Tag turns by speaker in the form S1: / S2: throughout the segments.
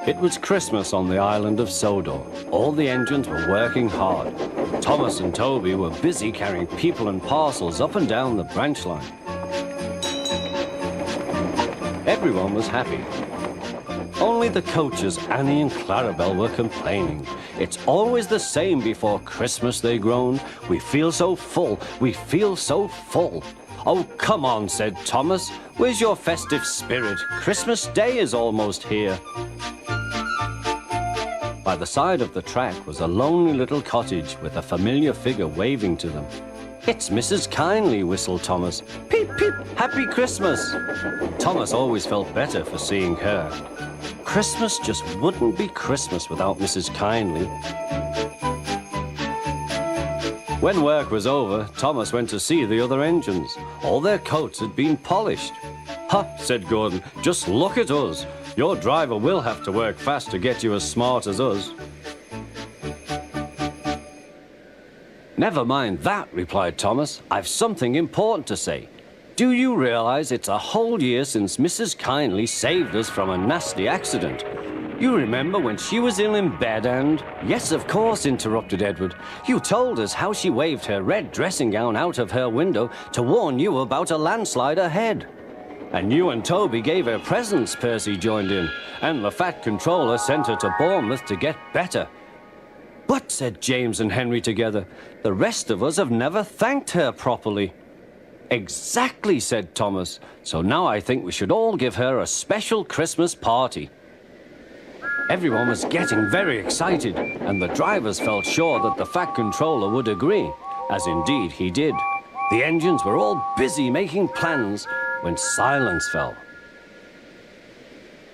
S1: It was Christmas on the island of Sodor. All the engines were working hard. Thomas and Toby were busy carrying people and parcels up and down the branch line. Everyone was happy. Only the coaches, Annie and Clarabelle, were complaining. It's always the same before Christmas, they groaned. We feel so full, we feel so full. Oh, come on, said Thomas. Where's your festive spirit? Christmas Day is almost here. By the side of the track was a lonely little cottage with a familiar figure waving to them. It's Mrs. Kindly, whistled Thomas. Peep, peep, Happy Christmas! Thomas always felt better for seeing her. Christmas just wouldn't be Christmas without Mrs. Kindly. When work was over, Thomas went to see the other engines. All their coats had been polished. Ha, said Gordon, just look at us. Your driver will have to work fast to get you as smart as us. Never mind that, replied Thomas. I've something important to say. Do you realize it's a whole year since Mrs. Kindly saved us from a nasty accident? You remember when she was ill in bed and... Yes, of course, interrupted Edward. You told us how she waved her red dressing gown out of her window to warn you about a landslide ahead. And you and Toby gave her presents, Percy joined in. And the Fat Controller sent her to Bournemouth to get better. But, said James and Henry together, the rest of us have never thanked her properly. Exactly, said Thomas. So now I think we should all give her a special Christmas party. Everyone was getting very excited, and the drivers felt sure that the Fat Controller would agree, as indeed he did. The engines were all busy making plans when silence fell.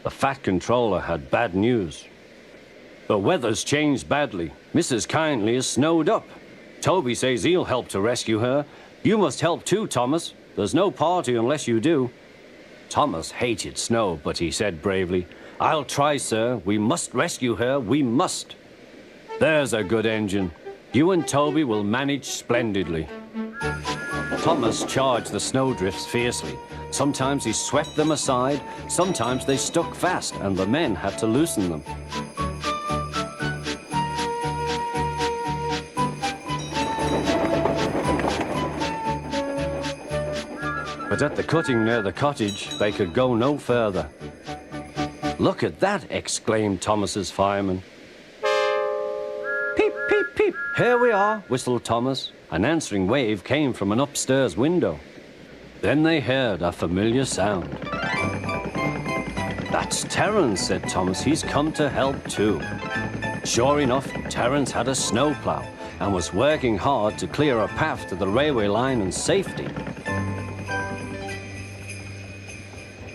S1: The Fat Controller had bad news. The weather's changed badly. Mrs. Kindly is snowed up. Toby says he'll help to rescue her. You must help too, Thomas. There's no party unless you do. Thomas hated snow, but he said bravely, I'll try, sir. We must rescue her. We must. There's a good engine. You and Toby will manage splendidly. Thomas charged the snowdrifts fiercely. Sometimes he swept them aside, sometimes they stuck fast, and the men had to loosen them. But at the cutting near the cottage, they could go no further. Look at that, exclaimed Thomas's fireman. Peep, peep, peep, here we are, whistled Thomas. An answering wave came from an upstairs window. Then they heard a familiar sound. That's Terence, said Thomas. He's come to help too. Sure enough, Terence had a snowplow and was working hard to clear a path to the railway line in safety.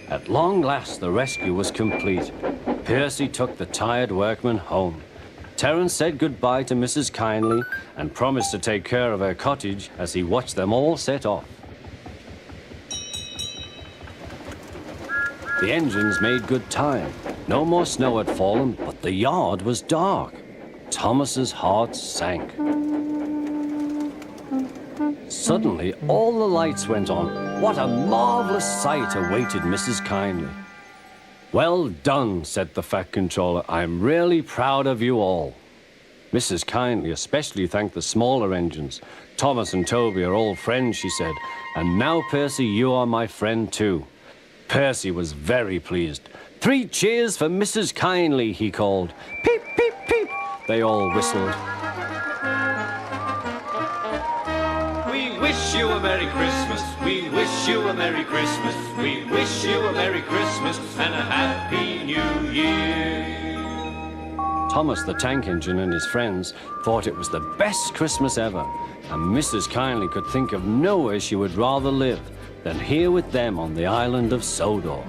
S1: At long last, the rescue was complete. Percy took the tired workmen home. Terence said goodbye to Mrs. Kindly and promised to take care of her cottage as he watched them all set off. The engines made good time. No more snow had fallen, but the yard was dark. Thomas's heart sank. Suddenly, all the lights went on. What a marvelous sight awaited Mrs. Kindly. Well done, said the Fat Controller. I'm really proud of you all. Mrs. Kindly especially thanked the smaller engines. Thomas and Toby are all friends, she said. And now, Percy, you are my friend too. Percy was very pleased. 3 cheers for Mrs. Kindly, he called. Peep, peep, peep, they all whistled.
S2: We wish you a Merry Christmas. We wish you a Merry Christmas. We wish you a Merry Christmas and a Happy New Year.
S1: Thomas the Tank Engine and his friends thought it was the best Christmas ever, and Mrs. Kindly could think of nowhere she would rather live than here with them on the island of Sodor.